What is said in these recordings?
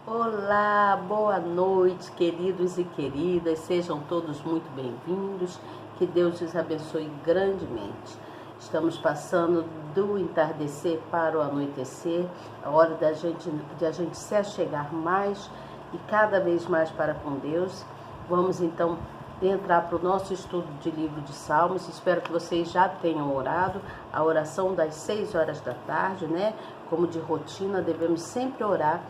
Olá, boa noite, queridos e queridas, sejam todos muito bem-vindos, que Deus os abençoe grandemente. Estamos passando do entardecer para o anoitecer, a hora de a gente se achegar mais e cada vez mais para com Deus. Vamos então entrar para o nosso estudo de livro de Salmos. Espero que vocês já tenham orado, a oração das 6 horas da tarde, né? Como de rotina, devemos sempre orar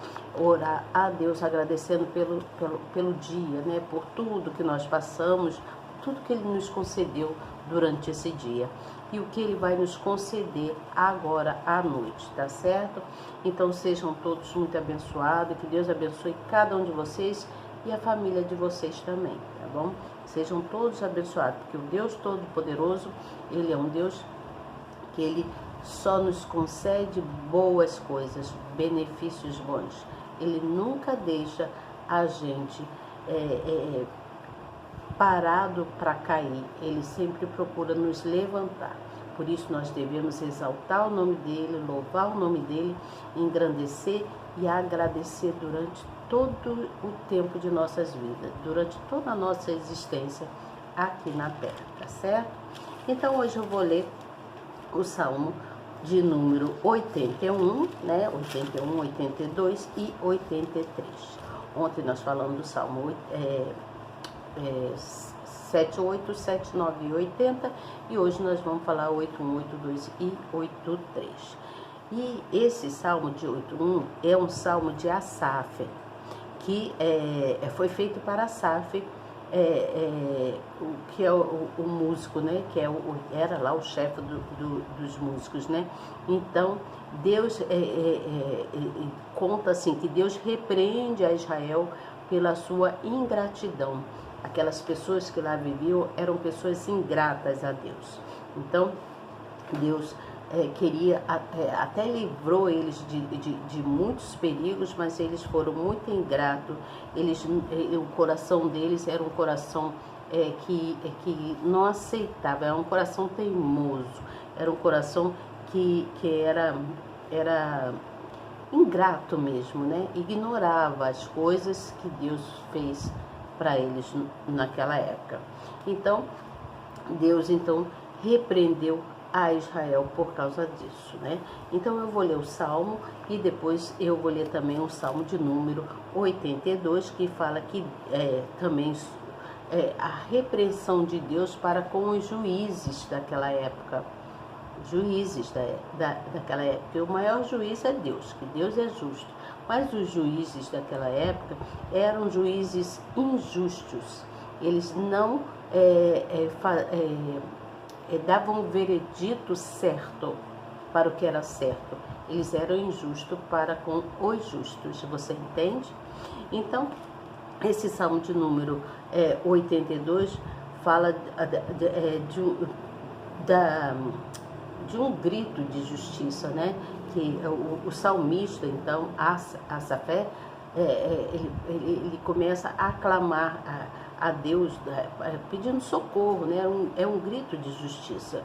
a Deus, agradecendo pelo dia, né? Por tudo que nós passamos, tudo que Ele nos concedeu durante esse dia e o que Ele vai nos conceder agora à noite, tá certo? Então sejam todos muito abençoados, que Deus abençoe cada um de vocês e a família de vocês também, tá bom? Sejam todos abençoados, porque o Deus Todo-Poderoso, Ele é um Deus que Ele só nos concede boas coisas, benefícios bons. Ele nunca deixa a gente parado para cair. Ele sempre procura nos levantar. Por isso nós devemos exaltar o nome dEle, louvar o nome dEle, engrandecer e agradecer durante todo o tempo de nossas vidas, durante toda a nossa existência aqui na Terra, tá certo? Então hoje eu vou ler o Salmo de número 81, né? 81, 82 e 83. Ontem nós falamos do Salmo 78, 79 e 80, e hoje nós vamos falar 81, 82 e 83. E esse Salmo de 81 é um Salmo de Asaf, que foi feito para Asaf, que é o músico, né? Que era lá o chefe dos músicos, né? Então Deus conta assim que Deus repreende a Israel pela sua ingratidão. Aquelas pessoas que lá viviam eram pessoas ingratas a Deus. Então Deus queria, até livrou eles de muitos perigos, mas eles foram muito ingratos. O coração deles era um coração que não aceitava, era um coração teimoso, era um coração que era ingrato mesmo, né? Ignorava as coisas que Deus fez para eles naquela época. Então Deus repreendeu a Israel por causa disso, né? Então eu vou ler o Salmo e depois eu vou ler também o Salmo de número 82, que fala que também a repreensão de Deus para com os juízes daquela época. Juízes daquela época. E o maior juiz é Deus, que Deus é justo. Mas os juízes daquela época eram juízes injustos. Eles não davam um veredito certo para o que era certo. Eles eram injustos para com os justos. Você entende? Então, esse Salmo de número 82 fala de um grito de justiça, né? Que o salmista, então, Asaf, ele começa a clamar a Deus, pedindo socorro, né? É um grito de justiça.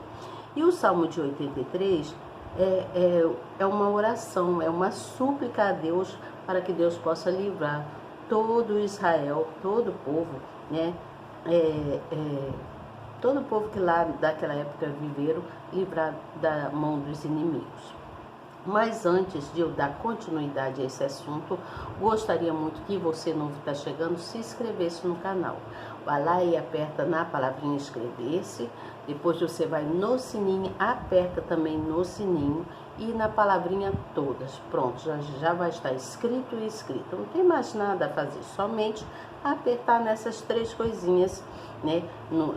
E o Salmo de 83 é uma oração, é uma súplica a Deus para que Deus possa livrar todo Israel, todo o povo, né? Todo o povo que lá daquela época viveram, livrar da mão dos inimigos. Mas antes de eu dar continuidade a esse assunto, gostaria muito que você, novo que está chegando, se inscrevesse no canal. Vai lá e aperta na palavrinha inscrever-se, depois você vai no sininho, aperta também no sininho e na palavrinha todas. Pronto, já vai estar escrito e escrito. Não tem mais nada a fazer, somente apertar nessas 3 coisinhas, né?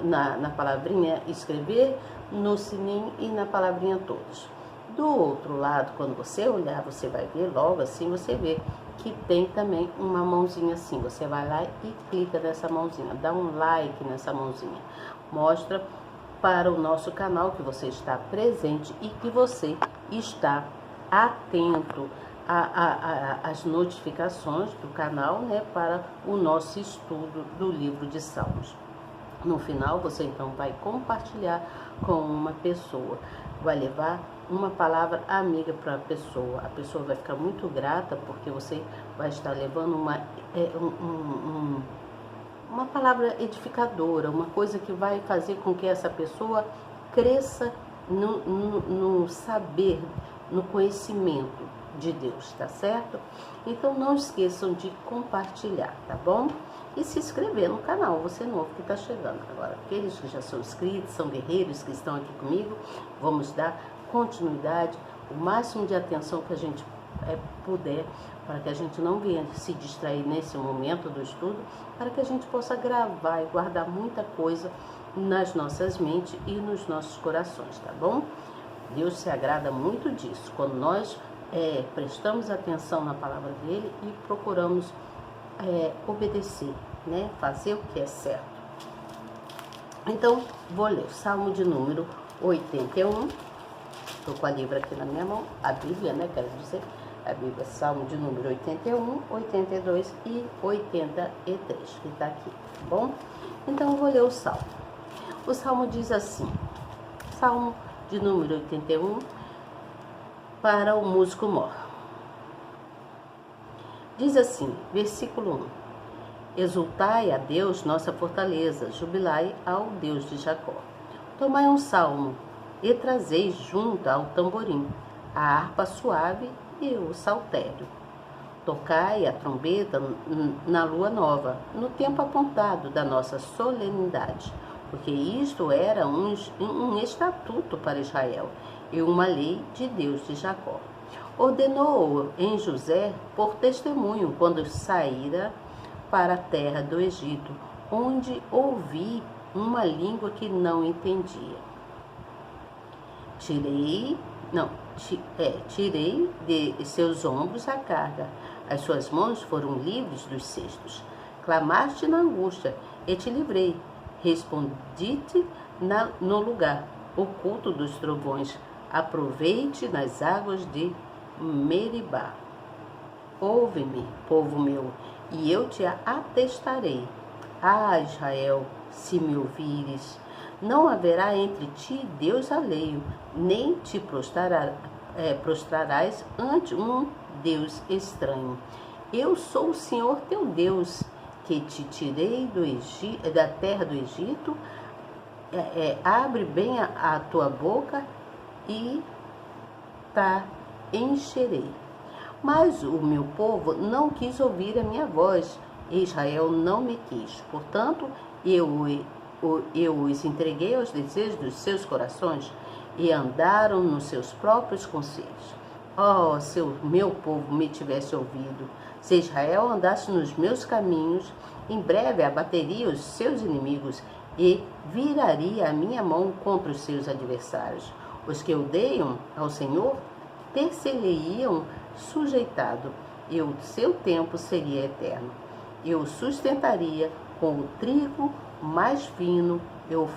Na palavrinha escrever, no sininho e na palavrinha todas. Do outro lado, quando você olhar, você vai ver, logo assim você vê que tem também uma mãozinha assim. Você vai lá e clica nessa mãozinha, dá um like nessa mãozinha. Mostra para o nosso canal que você está presente e que você está atento às notificações do canal, né, para o nosso estudo do livro de Salmos. No final, você então vai compartilhar com uma pessoa, vai levar uma palavra amiga para a pessoa vai ficar muito grata porque você vai estar levando uma palavra edificadora, uma coisa que vai fazer com que essa pessoa cresça no saber, no conhecimento de Deus, tá certo? Então não esqueçam de compartilhar, tá bom? E se inscrever no canal, você novo que está chegando. Agora, aqueles que já são inscritos, são guerreiros que estão aqui comigo, vamos dar continuidade, o máximo de atenção que a gente puder, para que a gente não venha se distrair nesse momento do estudo, para que a gente possa gravar e guardar muita coisa nas nossas mentes e nos nossos corações, tá bom? Deus se agrada muito disso, quando nós prestamos atenção na palavra dele e procuramos obedecer, né? Fazer o que é certo. Então, vou ler o Salmo de número 81. Estou com a Bíblia aqui na minha mão, a Bíblia, né? Quero dizer, a Bíblia, Salmo de número 81, 82 e 83, que está aqui, tá bom? Então, eu vou ler o Salmo. O Salmo diz assim, Salmo de número 81, para o músico mor. Diz assim, versículo 1. Exultai a Deus, nossa fortaleza, jubilai ao Deus de Jacó. Tomai um salmo e trazeis junto ao tamborim, a harpa suave e o saltério. Tocai a trombeta na lua nova, no tempo apontado da nossa solenidade, porque isto era um estatuto para Israel e uma lei de Deus de Jacó. Ordenou-o em José por testemunho quando saíra para a terra do Egito, onde ouvi uma língua que não entendia. Tirei de seus ombros a carga, as suas mãos foram livres dos cestos. Clamaste na angústia, e te livrei. Respondi-te no lugar oculto dos trovões. Aproveite nas águas de Meribá. Ouve-me, povo meu, e eu te atestarei. Ah, Israel, se me ouvires, não haverá entre ti Deus alheio, nem te prostrarás ante um Deus estranho. Eu sou o Senhor teu Deus, que te tirei da terra do Egito. Abre bem a tua boca e encherei. Mas o meu povo não quis ouvir a minha voz, e Israel não me quis. Portanto, eu os entreguei aos desejos dos seus corações e andaram nos seus próprios conselhos. Oh, se o meu povo me tivesse ouvido, se Israel andasse nos meus caminhos, em breve abateria os seus inimigos e viraria a minha mão contra os seus adversários. Os que odeiam ao Senhor ter-se-lhe-iam sujeitado, e o seu tempo seria eterno. Eu sustentaria com o trigo mais fino, eu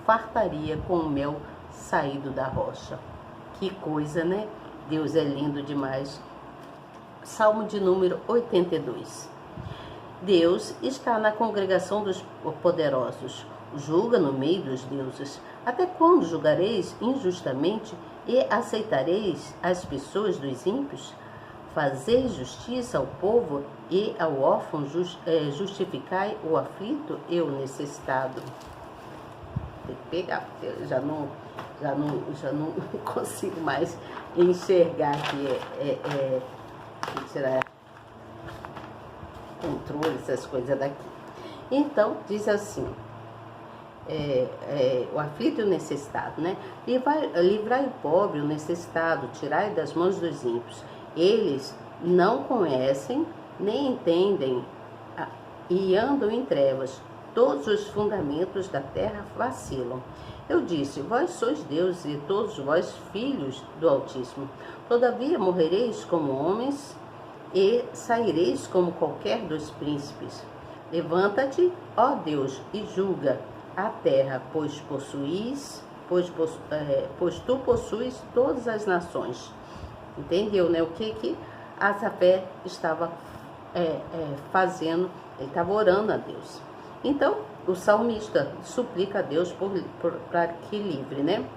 fartaria com o mel saído da rocha. Que coisa, né? Deus é lindo demais. Salmo de número 82. Deus está na congregação dos poderosos, julga no meio dos deuses. Até quando julgareis injustamente e aceitareis as pessoas dos ímpios? Fazeis justiça ao povo e ao órfão, justificai o aflito e o necessitado. Tem que pegar, porque eu já não consigo mais enxergar que tirar controle, essas coisas daqui. Então, diz assim, o aflito e o necessitado, né? Livrai o pobre e o necessitado, tirai das mãos dos ímpios. Eles não conhecem, nem entendem, e andam em trevas. Todos os fundamentos da terra vacilam. Eu disse, vós sois deuses e todos vós filhos do Altíssimo. Todavia morrereis como homens e saireis como qualquer dos príncipes. Levanta-te, ó Deus, e julga a terra, pois tu possuis todas as nações. Entendeu, né? O que Asafé estava fazendo? Ele estava orando a Deus. Então, o salmista suplica a Deus para que livre, né?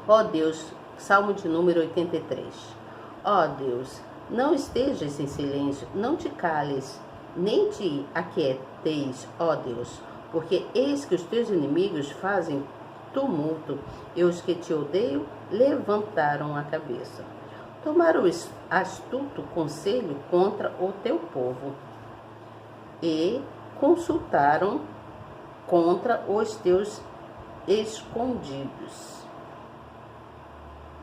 Ó Deus, Salmo de número 83. Ó Deus, não estejas em silêncio, não te cales, nem te aquieteis, ó Deus, porque eis que os teus inimigos fazem tumulto, e os que te odeiam levantaram a cabeça. Tomaram astuto conselho contra o teu povo, e consultaram contra os teus escondidos.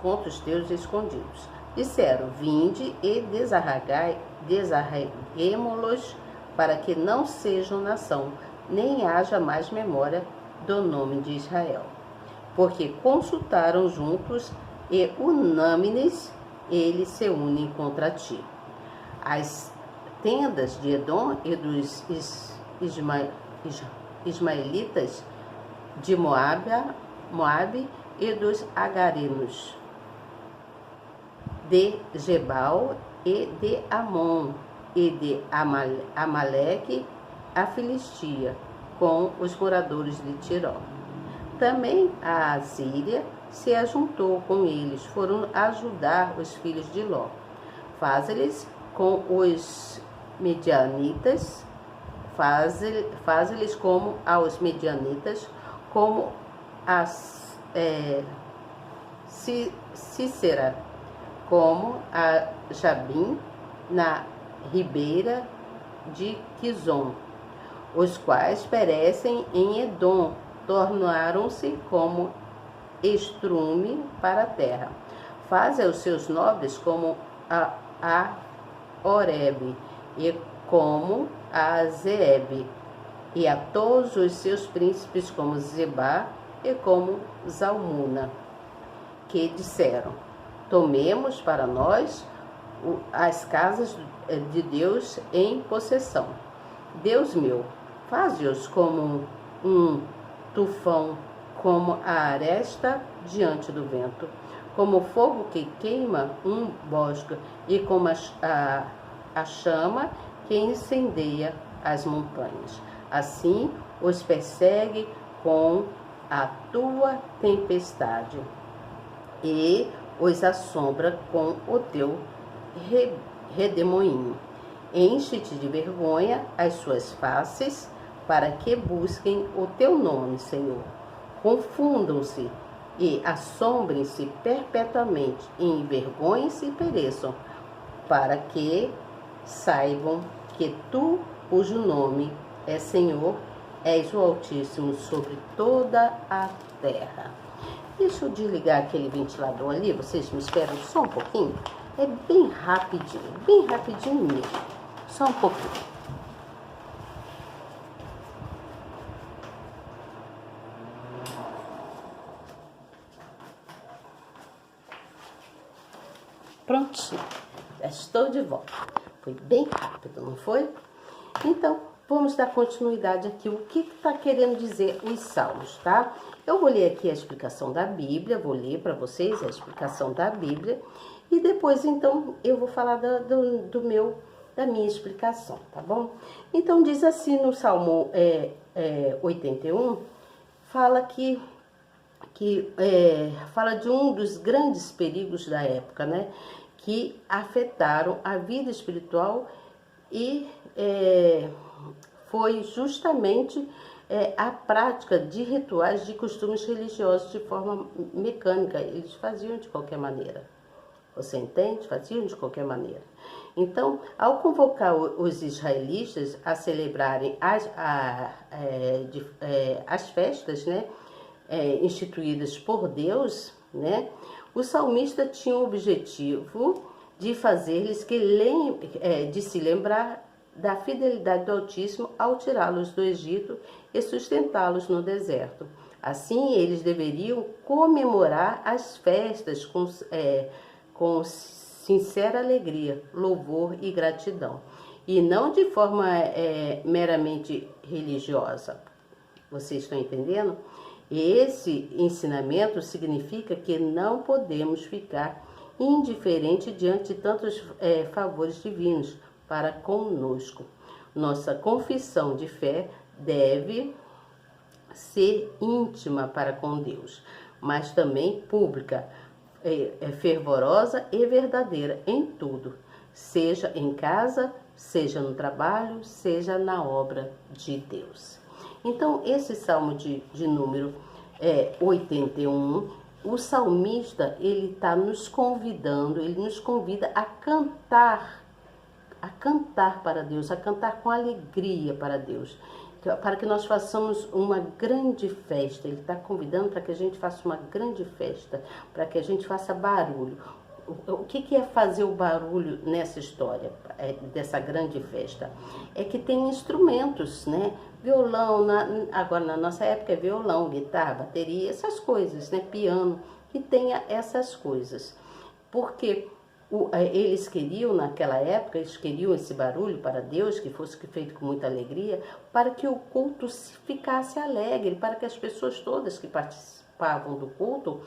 Contra os teus escondidos. Disseram, vinde e desarreguemo-los, para que não sejam nação, nem haja mais memória do nome de Israel. Porque consultaram juntos e unânimes, eles se unem contra ti. As tendas de Edom e dos ismaelitas de Moabe e dos agarenos, de Gebal e de Amon e de Amaleque, a Filistia, com os moradores de Tiró. Também a Assíria se ajuntou com eles, foram ajudar os filhos de Ló. Faz-lhes com os medianitas, faz-lhes como aos medianitas, como a Cícera, como a Jabim, na ribeira de Quizon, os quais perecem em Edom, tornaram-se como estrume para a terra. Faze aos seus nobres como a Oreb, e como a Zeeb, e a todos os seus príncipes como Zebá e como Zalmuna, que disseram, tomemos para nós as casas de Deus em possessão. Deus meu, faze-os como um tufão, como a aresta diante do vento, como o fogo que queima um bosque, e como a chama que incendeia as montanhas. Assim os persegue com a tua tempestade e os assombra com o teu redemoinho. Enche-te de vergonha as suas faces, para que busquem o teu nome, Senhor. Confundam-se e assombrem-se perpetuamente, e envergonhem-se e pereçam, para que saibam que tu, cujo nome é Senhor, és o Altíssimo sobre toda a terra. Deixa eu desligar aquele ventilador ali, vocês me esperam só um pouquinho. É bem rapidinho mesmo. Só um pouquinho. Prontinho, já estou de volta. Foi bem rápido, não foi? Então, vamos dar continuidade aqui. O que está querendo dizer os salmos, tá? Eu vou ler aqui a explicação da Bíblia, vou ler para vocês a explicação da Bíblia. E depois, então, eu vou falar da minha explicação, tá bom? Então, diz assim no Salmo 81, fala fala de um dos grandes perigos da época, né? Que afetaram a vida espiritual e foi justamente a prática de rituais, de costumes religiosos de forma mecânica. Eles faziam de qualquer maneira. Você entende? Faziam de qualquer maneira. Então, ao convocar os israelitas a celebrarem as festas, né, instituídas por Deus, né, o salmista tinha o objetivo de fazer-lhes de se lembrar da fidelidade do Altíssimo ao tirá-los do Egito e sustentá-los no deserto. Assim, eles deveriam comemorar as festas com sincera alegria, louvor e gratidão, e não de forma meramente religiosa. Vocês estão entendendo? Esse ensinamento significa que não podemos ficar indiferentes diante de tantos favores divinos para conosco. Nossa confissão de fé deve ser íntima para com Deus, mas também pública, fervorosa e verdadeira em tudo, seja em casa, seja no trabalho, seja na obra de Deus. Então, esse salmo de número 81, o salmista, ele está nos convidando, ele nos convida a cantar para Deus, a cantar com alegria para Deus, para que nós façamos uma grande festa. Ele está convidando para que a gente faça uma grande festa, para que a gente faça barulho. O que é fazer o barulho nessa história, dessa grande festa? É que tem instrumentos, né? Violão, agora na nossa época é violão, guitarra, bateria, essas coisas, né? Piano, que tenha essas coisas. Porque eles queriam, naquela época, eles queriam esse barulho para Deus, que fosse feito com muita alegria, para que o culto ficasse alegre, para que as pessoas todas que participavam do culto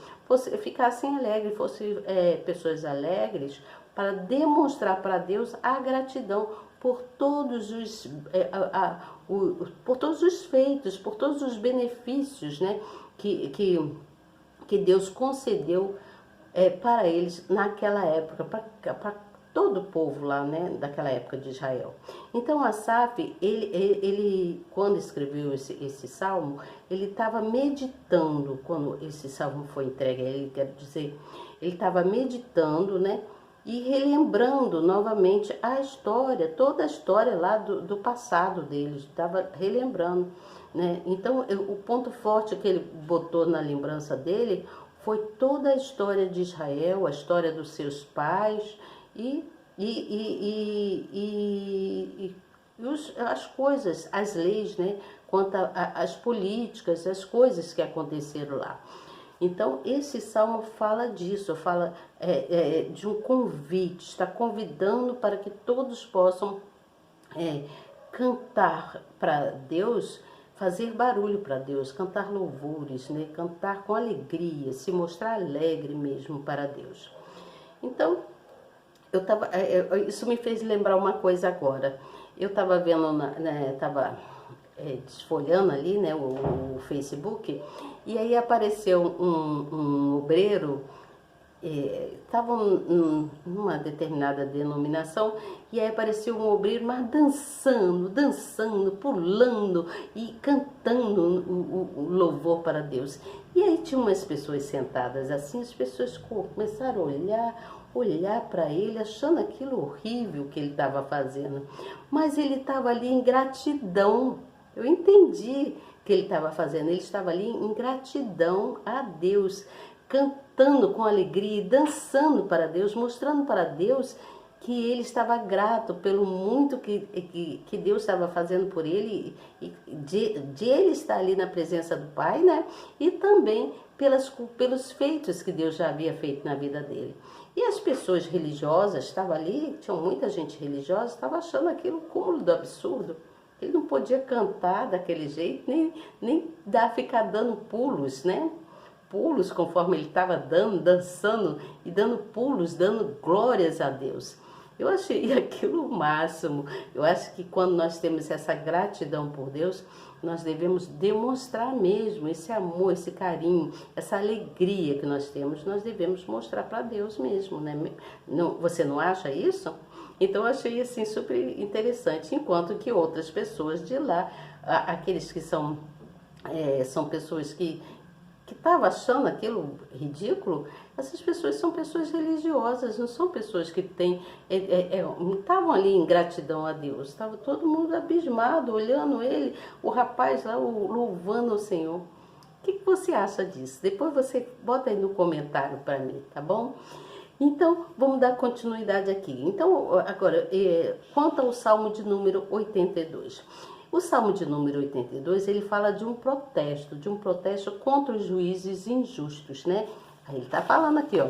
ficassem alegres, fossem pessoas alegres, para demonstrar para Deus a gratidão por todos por todos os feitos, por todos os benefícios, né, que Deus concedeu para eles naquela época, para todo o povo lá, né, daquela época de Israel. Então Asaf, ele quando escreveu esse salmo, ele estava meditando, quando esse salmo foi entregue a ele, quero dizer, ele estava meditando, né, e relembrando novamente a história, toda a história lá do passado deles, estava relembrando, né. Então o ponto forte que ele botou na lembrança dele foi toda a história de Israel, a história dos seus pais as coisas, as leis, né, quanto às políticas, as coisas que aconteceram lá. Então, esse salmo fala disso, fala de um convite, está convidando para que todos possam cantar para Deus, fazer barulho para Deus, cantar louvores, né? Cantar com alegria, se mostrar alegre mesmo para Deus. Então, isso me fez lembrar uma coisa agora. Eu estava vendo, estava desfolhando ali, né, o Facebook, e aí apareceu um obreiro. Estavam numa determinada denominação e aí apareceu um obreiro, mas dançando, pulando e cantando o louvor para Deus. E aí tinha umas pessoas sentadas assim, as pessoas começaram a olhar para ele, achando aquilo horrível que ele estava fazendo. Mas ele estava ali em gratidão. Eu entendi que ele estava fazendo, ele estava ali em gratidão a Deus, cantando com alegria, dançando para Deus, mostrando para Deus que ele estava grato pelo muito que Deus estava fazendo por ele, de ele estar ali na presença do Pai, né? E também pelos feitos que Deus já havia feito na vida dele. E as pessoas religiosas estavam ali, tinha muita gente religiosa, estava achando aquilo um cúmulo do absurdo. Ele não podia cantar daquele jeito, nem ficar dando pulos, né? Pulos conforme ele estava dançando e dando pulos, dando glórias a Deus. Eu achei aquilo o máximo. Eu acho que quando nós temos essa gratidão por Deus, nós devemos demonstrar mesmo esse amor, esse carinho, essa alegria que nós temos, nós devemos mostrar para Deus mesmo, né? Não, você não acha isso? Então eu achei assim super interessante, enquanto que outras pessoas de lá, aqueles que são pessoas que estavam achando aquilo ridículo, essas pessoas são pessoas religiosas, não são pessoas que não estavam ali em gratidão a Deus, estava todo mundo abismado, olhando ele, o rapaz lá louvando o Senhor. O que você acha disso? Depois você bota aí no comentário para mim, tá bom? Então, vamos dar continuidade aqui. Então, agora, quanto ao Salmo de número 82. O Salmo de número 82, ele fala de um protesto contra os juízes injustos, né? Aí ele está falando aqui, ó.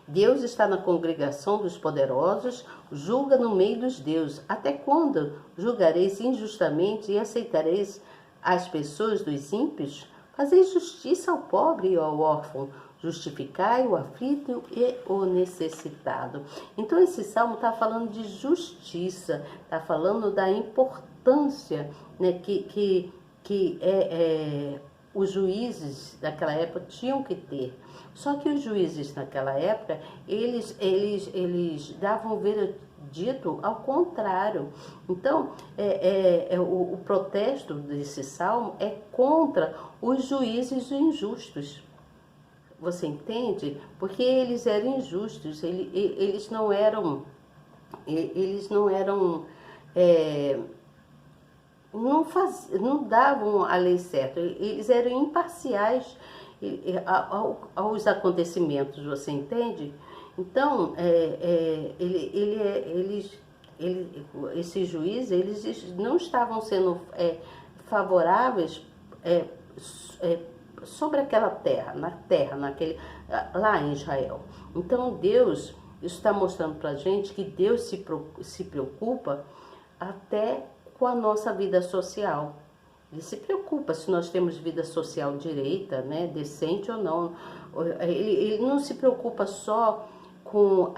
Deus está na congregação dos poderosos, julga no meio dos deuses. Até quando julgareis injustamente e aceitareis as pessoas dos ímpios? Fazeis justiça ao pobre e ao órfão, justificai o aflito e o necessitado. Então esse salmo está falando de justiça, está falando da importância importância, né, que os juízes daquela época tinham que ter. Só que os juízes naquela época, eles davam o veredito ao contrário. Então, o protesto desse salmo é contra os juízes injustos. Você entende? Porque eles eram injustos, eles não eram, é, não davam a lei certa, eles eram imparciais aos acontecimentos, você entende? Então, esses juízes, eles não estavam sendo favoráveis sobre aquela terra, lá em Israel. Então Deus, isso está mostrando para a gente que Deus se preocupa até com a nossa vida social. Ele se preocupa se nós temos vida social direita, né, decente ou não. Ele não se preocupa só com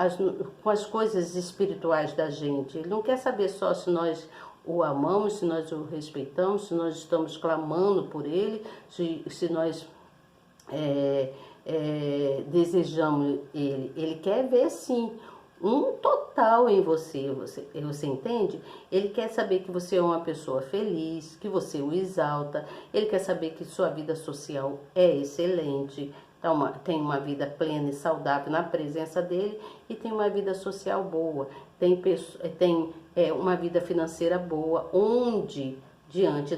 as coisas espirituais da gente. Ele não quer saber só se nós o amamos, se nós o respeitamos, se nós estamos clamando por ele, se nós desejamos ele. Ele quer ver, sim, um total em você, você entende? Ele quer saber que você é uma pessoa feliz, que você o exalta, ele quer saber que sua vida social é excelente, tem uma vida plena e saudável na presença dele e tem uma vida social boa, tem uma vida financeira boa, onde, diante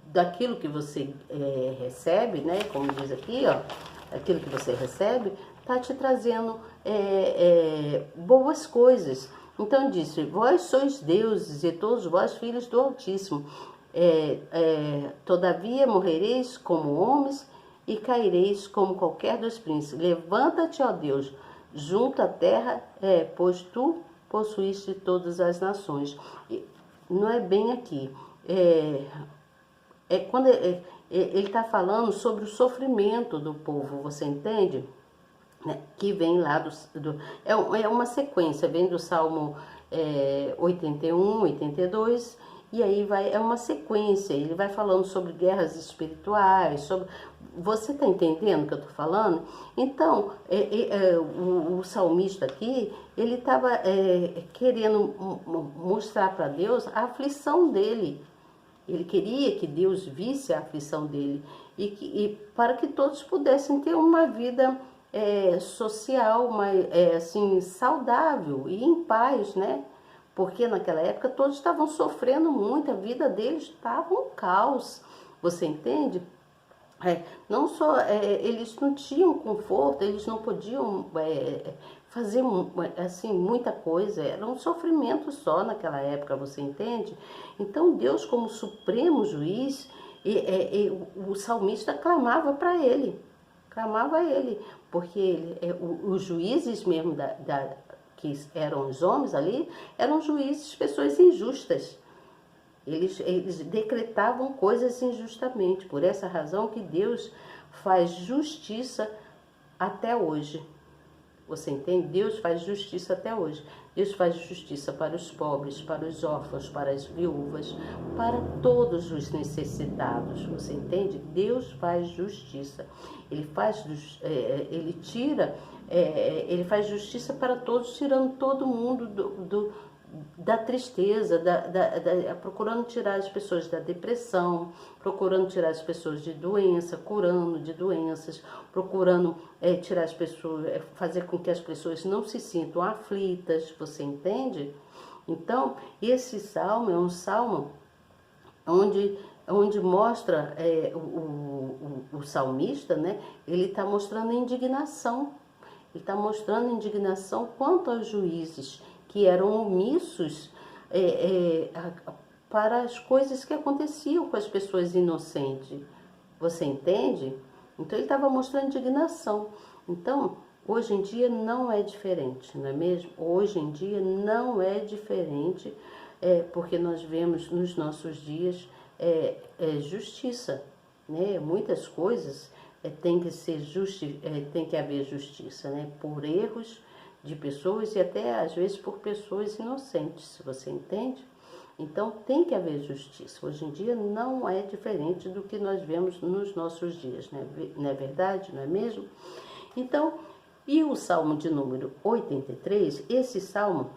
daquilo que você recebe, né, como diz aqui, ó, aquilo que você recebe, está te trazendo boas coisas. Então disse, vós sois deuses e todos vós filhos do Altíssimo. Todavia morrereis como homens e caireis como qualquer dos príncipes. Levanta-te, ó Deus, junto à terra, pois tu possuíste todas as nações. Não é bem aqui. Quando ele está falando sobre o sofrimento do povo, você entende? Que vem lá é uma sequência, vem do Salmo 81, 82, e aí é uma sequência, ele vai falando sobre guerras espirituais, você está entendendo o que eu estou falando? Então, o salmista aqui, ele estava querendo mostrar para Deus a aflição dele. Ele queria que Deus visse a aflição dele e para que todos pudessem ter uma vida social, assim, saudável e em paz, né? Porque naquela época todos estavam sofrendo muito, a vida deles estava um caos, você entende? Não só, eles não tinham conforto, eles não podiam fazer assim, muita coisa, era um sofrimento só naquela época, você entende? Então Deus, como supremo juiz, o salmista clamava para ele, porque os juízes mesmo que eram os homens ali, eram juízes, pessoas injustas. Eles decretavam coisas injustamente. Por essa razão que Deus faz justiça até hoje. Você entende? Deus faz justiça até hoje. Deus faz justiça para os pobres, para os órfãos, para as viúvas, para todos os necessitados. Você entende? Deus faz justiça. Ele faz justiça para todos, tirando todo mundo da tristeza, procurando tirar as pessoas da depressão, procurando tirar as pessoas de doença, curando de doenças, procurando tirar as pessoas, fazer com que as pessoas não se sintam aflitas, você entende? Então, esse salmo é um salmo onde mostra o salmista, né? Ele está mostrando indignação, quanto aos juízes que eram omissos para as coisas que aconteciam com as pessoas inocentes. Você entende? Então ele estava mostrando indignação. Então, hoje em dia não é diferente, não é mesmo? Hoje em dia não é diferente, porque nós vemos nos nossos dias justiça, né? Muitas coisas tem que haver justiça, né? Por erros de pessoas e até às vezes por pessoas inocentes, você entende? Então tem que haver justiça. Hoje em dia não é diferente do que nós vemos nos nossos dias, né? Não é verdade? Não é mesmo? Então, e o Salmo de número 83, esse Salmo,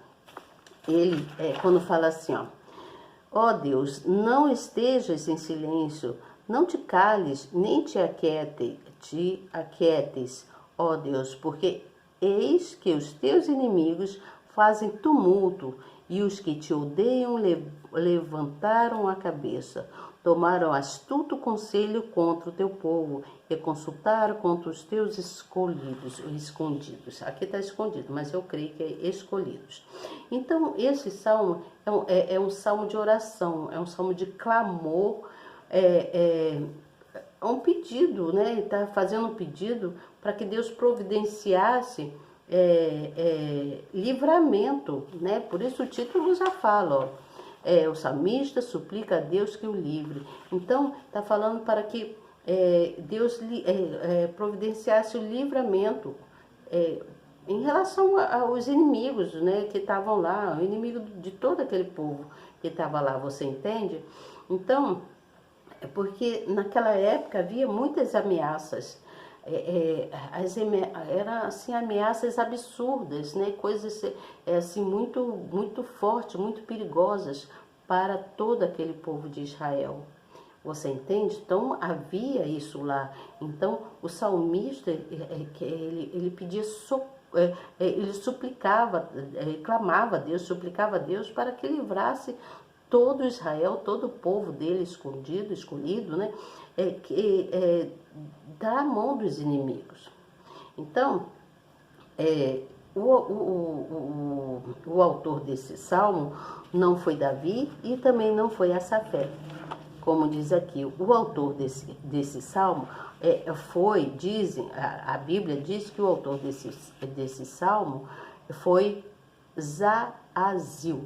ele quando fala assim, ó Deus, não estejas em silêncio, não te cales, nem te aquietes, ó Deus, porque eis que os teus inimigos fazem tumulto, e os que te odeiam levantaram a cabeça. Tomaram astuto conselho contra o teu povo e consultaram contra os teus escondidos. Aqui está escondido, mas eu creio que é escolhidos. Então, esse salmo é um salmo de oração, é um salmo de clamor, é um pedido, né? Está fazendo um pedido para que Deus providenciasse livramento, né? Por isso o título já fala, o salmista suplica a Deus que o livre. Então, está falando para que Deus providenciasse o livramento em relação aos inimigos, né, que estavam lá, o inimigo de todo aquele povo que estava lá, você entende? Então, porque naquela época havia muitas ameaças, eram assim, ameaças absurdas, né? Coisas assim, muito fortes, muito perigosas para todo aquele povo de Israel. Você entende? Então havia isso lá. Então o salmista ele pedia ele suplicava, clamava a Deus, suplicava a Deus para que livrasse todo Israel, todo o povo dele escolhido, né, da mão dos inimigos. Então, o autor desse salmo não foi Davi e também não foi Assafé. Como diz aqui, o autor desse salmo a Bíblia diz que o autor desse salmo foi Zaazil,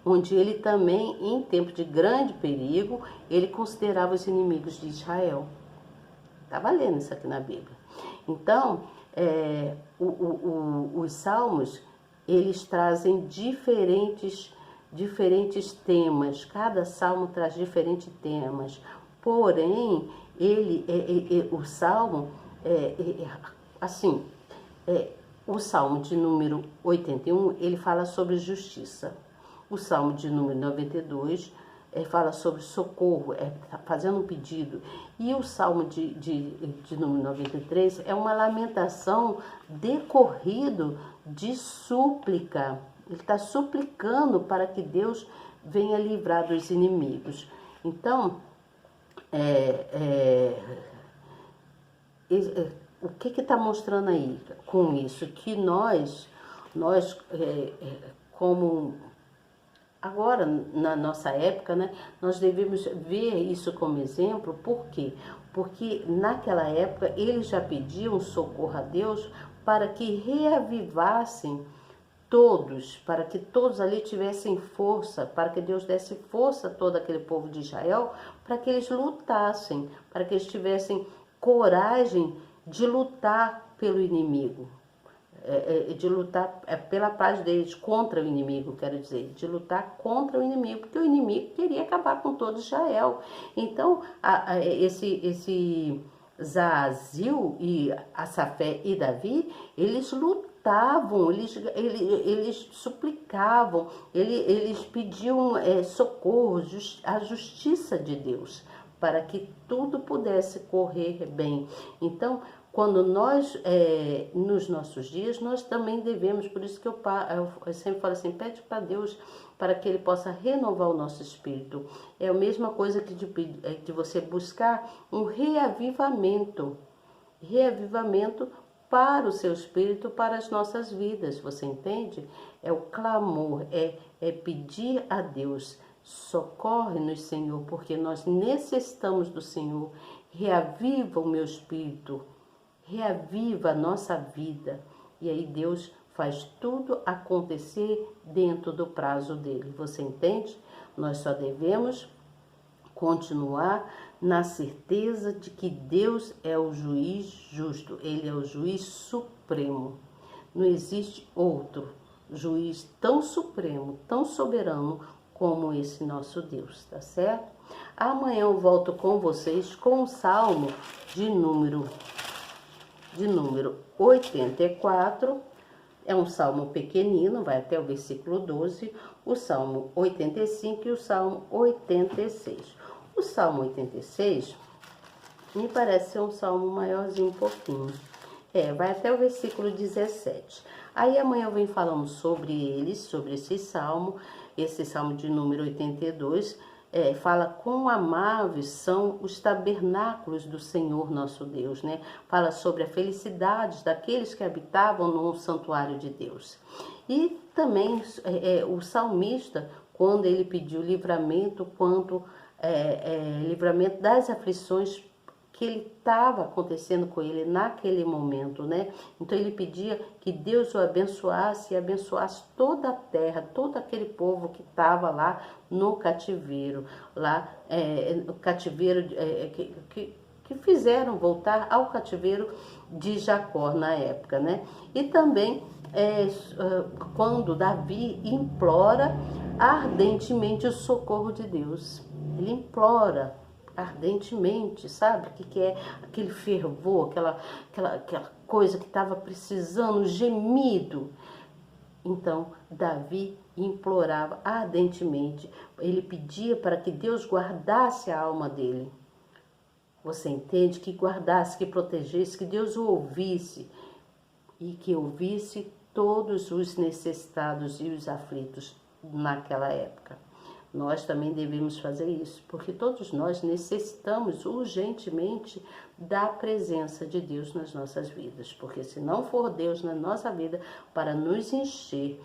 onde ele também, em tempo de grande perigo, ele considerava os inimigos de Israel. Está lendo isso aqui na Bíblia. Então, os salmos, eles trazem diferentes temas. Cada salmo traz diferentes temas. Porém, o salmo, o salmo de número 81, ele fala sobre justiça. O salmo de número 92 fala sobre socorro, fazendo um pedido. E o salmo de número 93 é uma lamentação decorrido de súplica. Ele está suplicando para que Deus venha livrar dos inimigos. Então, o que está mostrando aí com isso? Que nós como agora, na nossa época, né, nós devemos ver isso como exemplo. Por quê? Porque naquela época eles já pediam socorro a Deus para que reavivassem todos, para que todos ali tivessem força, para que Deus desse força a todo aquele povo de Israel, para que eles lutassem, para que eles tivessem coragem de lutar pelo inimigo. De lutar pela paz deles, contra o inimigo, quero dizer, de lutar contra o inimigo, porque o inimigo queria acabar com todo Israel. Então, esse Zaazil e Assafé e Davi, eles lutavam, eles suplicavam, eles pediam socorro, a justiça de Deus, para que tudo pudesse correr bem. Então, quando nós, nos nossos dias, nós também devemos, por isso que eu sempre falo assim, pede para Deus para que Ele possa renovar o nosso espírito. É a mesma coisa que de você buscar um reavivamento para o seu espírito, para as nossas vidas, você entende? É o clamor, é pedir a Deus, socorre-nos, Senhor, porque nós necessitamos do Senhor. Reaviva o meu espírito, reaviva a nossa vida. E aí Deus faz tudo acontecer dentro do prazo dele. Você entende? Nós só devemos continuar na certeza de que Deus é o juiz justo. Ele é o juiz supremo. Não existe outro juiz tão supremo, tão soberano como esse nosso Deus, tá certo? Amanhã eu volto com vocês com o Salmo de número 84. É um salmo pequenino, vai até o versículo 12, o Salmo 85 e o Salmo 86. O Salmo 86 me parece ser um salmo maiorzinho um pouquinho. Vai até o versículo 17. Aí amanhã eu venho falando sobre eles, sobre esse salmo de número 82, fala quão amáveis são os tabernáculos do Senhor nosso Deus, né? Fala sobre a felicidade daqueles que habitavam no santuário de Deus. E também o salmista, quando ele pediu livramento, livramento das aflições que ele estava acontecendo com ele naquele momento, né? Então ele pedia que Deus o abençoasse e abençoasse toda a terra, todo aquele povo que estava lá no cativeiro, no cativeiro que fizeram voltar ao cativeiro de Jacó na época, né? E também quando Davi implora ardentemente o socorro de Deus, ele implora ardentemente, sabe? O que é aquele fervor, aquela coisa que estava precisando, gemido. Então, Davi implorava ardentemente, ele pedia para que Deus guardasse a alma dele. Você entende? Que guardasse, que protegesse, que Deus o ouvisse e que ouvisse todos os necessitados e os aflitos naquela época. Nós também devemos fazer isso, porque todos nós necessitamos urgentemente da presença de Deus nas nossas vidas. Porque se não for Deus na nossa vida para nos encher,